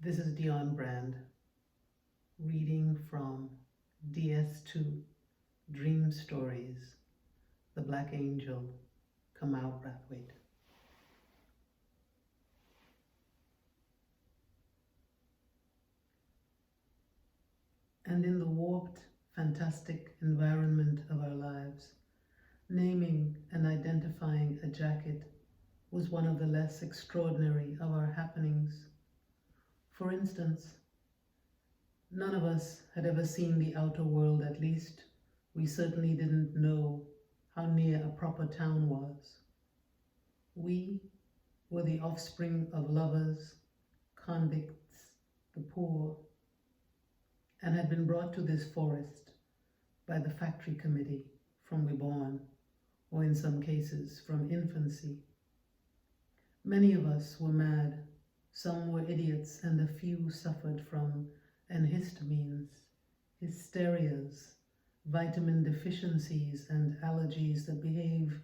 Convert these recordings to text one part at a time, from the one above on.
This is Dionne Brand, reading from DS2, Dreamstories, The Black Angel, Kamau Brathwaite. And in the warped, fantastic environment of our lives, naming and identifying a jacket was one of the less extraordinary of our happenings. For instance, none of us had ever seen the outer world, at least we certainly didn't know how near a proper town was. We were the offspring of lovers, convicts, the poor, and had been brought to this forest by the factory committee from we born, or in some cases from infancy. Many of us were mad, some were idiots, and a few suffered from antihistamines, hysterias, vitamin deficiencies, and allergies that behave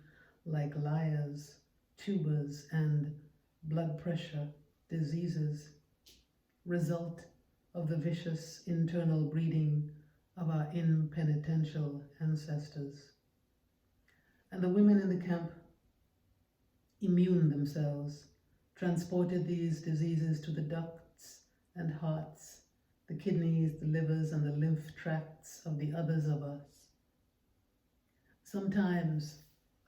like liars, tubers, and blood pressure diseases, result of the vicious internal breeding of our impenitential ancestors. And the women in the camp immuned themselves, transported these diseases to the ducts and hearts, the kidneys, the livers, and the lymph tracts of the others of us. Sometimes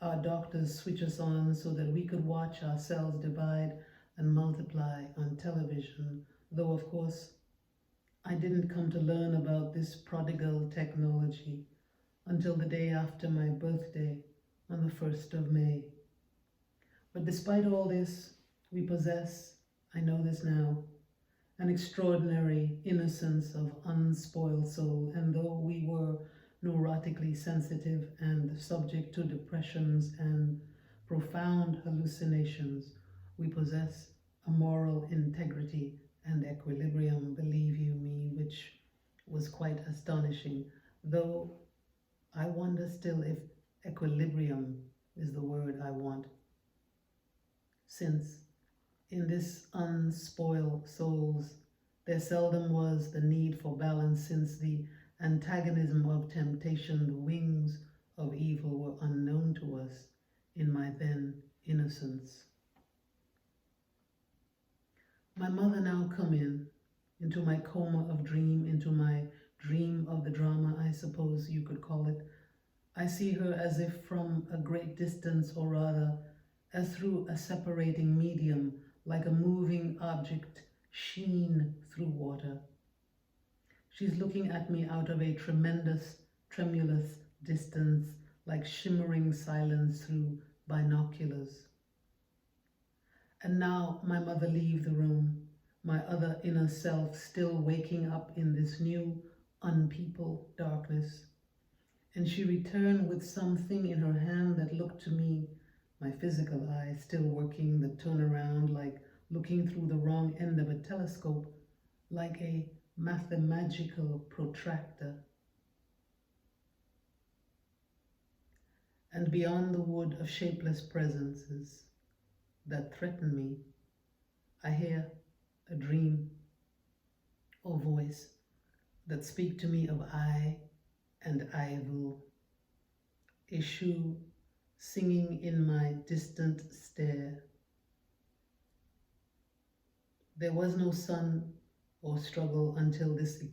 our doctors switch us on so that we could watch our cells divide and multiply on television, though of course I didn't come to learn about this prodigal technology until the day after my birthday on the 1st of May. But despite all this, we possess, I know this now, an extraordinary innocence of unspoiled soul, and though we were neurotically sensitive and subject to depressions and profound hallucinations, we possess a moral integrity and equilibrium, believe you me, which was quite astonishing, though I wonder still if equilibrium is the word I want, since in this unspoiled souls there seldom was the need for balance, since the antagonism of temptation, the wings of evil, were unknown to us in my then innocence. My mother now come into my coma of dream, into my dream of the drama, I suppose you could call it. I see her as if from a great distance, or rather as through a separating medium, like a moving object sheen through water. She's looking at me out of a tremendous, tremulous distance, like shimmering silence through binoculars. And now my mother leave the room, my other inner self still waking up in this new, unpeopled darkness. And she returned with something in her hand that looked to me, my physical eye still working the turnaround, like looking through the wrong end of a telescope, like a mathematical protractor. And beyond the wood of shapeless presences that threaten me, I hear a dream or voice that speak to me of I and I will, a shoe singing in my distant stare. There was no sun or struggle until this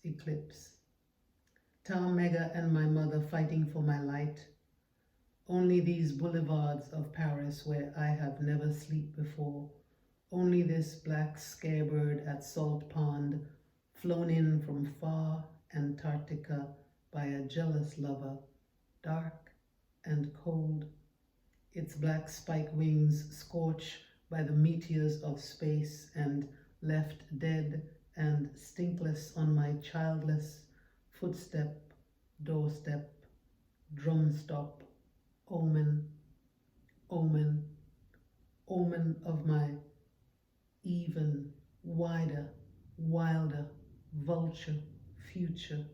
eclipse. Tom Mega and my mother fighting for my light. Only these boulevards of Paris where I have never slept before. Only this black scarebird at Salt Pond, flown in from far Antarctica by a jealous lover, dark and cold, its black spike wings scorched by the meteors of space and left dead and stinkless on my childless footstep, doorstep, drum stop, omen, omen, omen of my even wider, wilder, vulture future.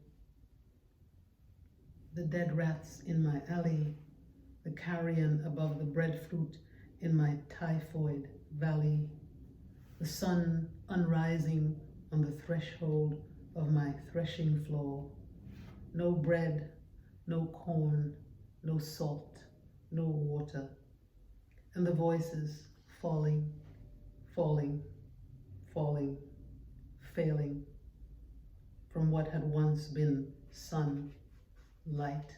The dead rats in my alley, the carrion above the breadfruit in my typhoid valley, the sun unrising on the threshold of my threshing floor. No bread, no corn, no salt, no water. And the voices falling, falling, falling, failing from what had once been sun, light,